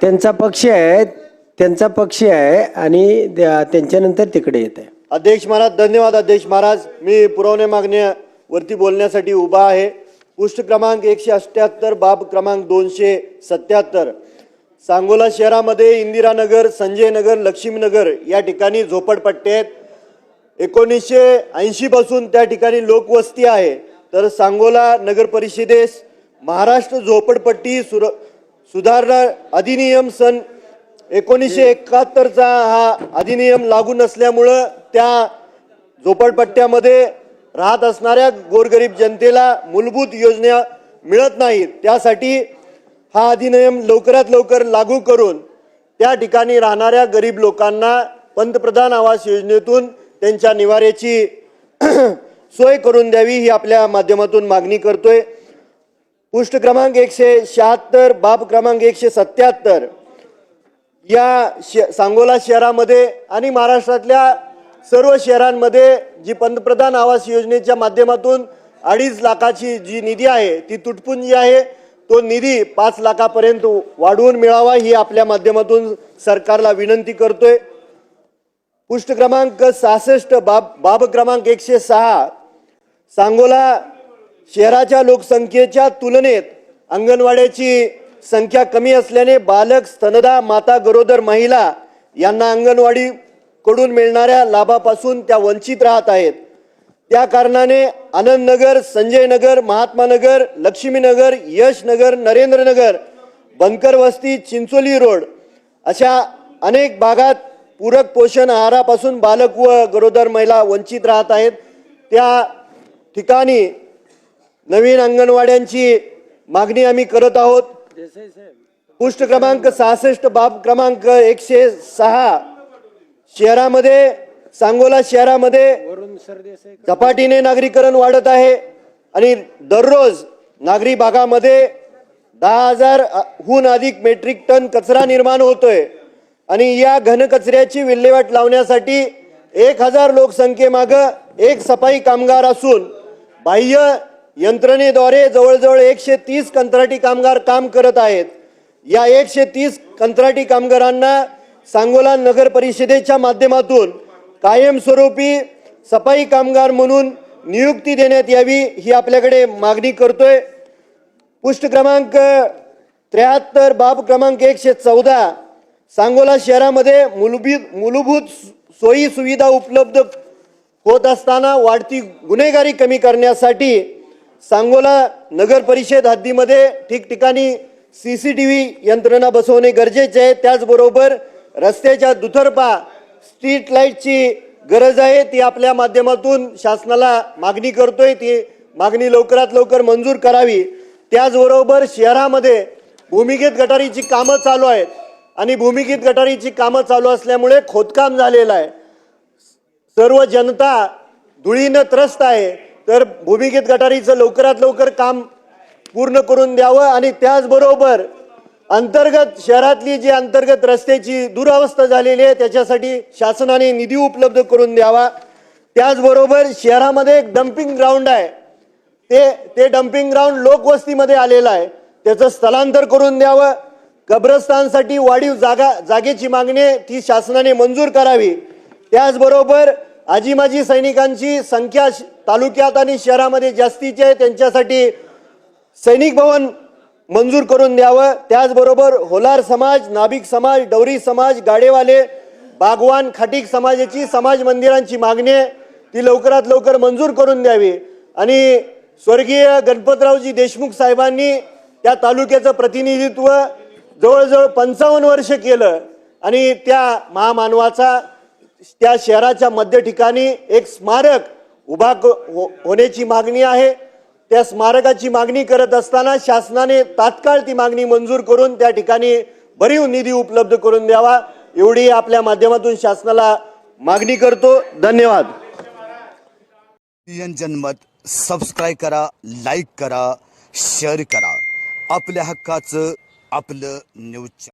त्यांचा पक्ष आहे आणि त्यांच्यानंतर तिकडे येत आहे. अध्यक्ष महाराज धन्यवाद. अध्यक्ष महाराज मी पुरवणे मागण्यावरती बोलण्यासाठी उभा आहे. पृष्ठ क्रमांक 178 बाब क्रमांक 277 सांगोला शहरामध्ये इंदिरानगर, संजय नगर, लक्ष्मीनगर या ठिकाणी झोपडपट्टे आहेत. 1980 पासून त्या ठिकाणी लोकवस्ती आहे. तर सांगोला नगर परिषदेस महाराष्ट्र झोपडपट्टी सुधारणा अधिनियम सन 1971चा हा अधिनियम लागू नसल्यामुळं त्या झोपडपट्ट्यामध्ये राहत असणाऱ्या गोरगरीब जनतेला मूलभूत योजना मिळत नाहीत. त्यासाठी हा अधिनियम लवकरात लवकर लागू करून त्या ठिकाणी राहणाऱ्या गरीब लोकांना पंतप्रधान आवास योजनेतून त्यांच्या निवाऱ्याची सोय करून द्यावी ही आपल्या माध्यमातून मागणी करतोय. पृष्ठ क्रमांक 176 बाब क्रमांक 177 या सांगोला शहरामध्ये आणि महाराष्ट्रातल्या सर्व शहरांमध्ये जी पंतप्रधान आवास योजनेच्या माध्यमातून 2.5 लाखाची जी निधी आहे ती तुटपुंजी आहे. तो निधी 5 लाखापर्यंत वाढवून मिळावा ही आपल्या माध्यमातून सरकारला विनंती करतोय. पृष्ठ क्रमांक 66 बाब क्रमांक 106 सांगोला शहराच्या लोकसंख्येच्या तुलनेत अंगणवाड्याची संख्या कमी असल्याने बालक, स्तनदा माता, गरोदर महिला यांना अंगणवाडी कडून मिळणाऱ्या लाभापासून त्या वंचित राहत आहेत. त्या कारणाने आनंदनगर, संजय नगर, महात्मा नगर, लक्ष्मीनगर, यश नगर, नरेंद्र नगर, बनकर वस्ती, चिंचोली रोड अशा अनेक भागात पूरक पोषण आहारापासून बालक व गरोदर महिला वंचित राहत आहेत. त्या ठिकाणी नवीन अंगणवाड्यांची मागणी आम्ही करत आहोत. पृष्ठ क्रमांक 66 बाब क्रमांक 106 शहरामध्ये सांगोला शहरामध्ये झपाटीने नागरीकरण वाढत आहे आणि दररोज नागरी भागामध्ये 10,000 हून अधिक मेट्रिक टन कचरा निर्माण होतोय आणि या घन कचऱ्याची विल्हेवाट लावण्यासाठी 1,000 लोकसंख्येमागं एक सफाई कामगार असून बाह्य यंत्रणेद्वारे जवळजवळ 130 कंत्राटी कामगार काम करत आहेत. या 130 कंत्राटी कामगारांना सांगोला नगर परिषदेच्या माध्यमातून कायमस्वरूपी सफाई कामगार म्हणून नियुक्ती देण्यात यावी ही आपल्याकडे मागणी करतोय. पृष्ठ क्रमांक 73 बाब क्रमांक 114 सांगोला शहरामध्ये मूलभूत सोयी सुविधा उपलब्ध होत असताना वाढती गुन्हेगारी कमी करण्यासाठी सांगोला नगर परिषद हद्दीमध्ये ठिकठिकाणी CCTV यंत्रणा बसवणे गरजेचे आहे. त्याचबरोबर रस्त्याच्या दुतर्फा स्ट्रीट लाईटची गरज आहे. ती आपल्या माध्यमातून शासनाला मागणी करतोय. ती मागणी लवकरात लवकर मंजूर करावी. त्याचबरोबर शहरामध्ये भूमिगत गटारीची कामं चालू आहेत आणि भूमिगत गटारीची कामं चालू असल्यामुळे खोदकाम झालेलं आहे. सर्व जनता धुळीनं त्रस्त आहे. तर भूमिगत गटारीचं लवकरात लवकर काम पूर्ण करून द्यावं आणि त्याचबरोबर अंतर्गत शहरातली जी अंतर्गत रस्त्याची दुरावस्था झालेली आहे त्याच्यासाठी शासनाने निधी उपलब्ध करून द्यावा. त्याचबरोबर शहरामध्ये एक डम्पिंग ग्राउंड आहे. ते डम्पिंग ग्राउंड लोकवस्तीमध्ये आलेलं आहे. त्याचं स्थलांतर करून द्यावं. कब्रस्तानसाठी वाढीव जागेची मागणी ती शासनाने मंजूर करावी. त्याचबरोबर आजी माजी सैनिकांची संख्या तालुक्यात आणि शहरामध्ये जास्तीची आहे. त्यांच्यासाठी सैनिक भवन मंजूर करून द्यावं. त्याचबरोबर होलार समाज, नाभिक समाज, डवरी समाज, गाडेवाले, बागवान, खाटीक समाजाची समाज मंदिरांची मागणी आहे ती लवकरात लवकर मंजूर करून द्यावी. आणि स्वर्गीय गणपतरावजी देशमुख साहेबांनी त्या तालुक्याचं प्रतिनिधित्व जवळजवळ 55 वर्ष केलं आणि त्या महामानवाचा त्या शहराच्या मध्य ठिकाणी एक स्मारक उभा होण्याची मागणी आहे. त्या स्मारकाची मागणी करत असताना शासनाने तात्काळ ती मागणी मंजूर करून त्या ठिकाणी भरीव निधी उपलब्ध करून द्यावा एवढी आपल्या माध्यमातून शासनाला मागणी करतो. धन्यवाद. जनमत सबस्क्राईब करा, लाईक करा, शेअर करा. आपल्या हक्काचं आपलं न्यूज.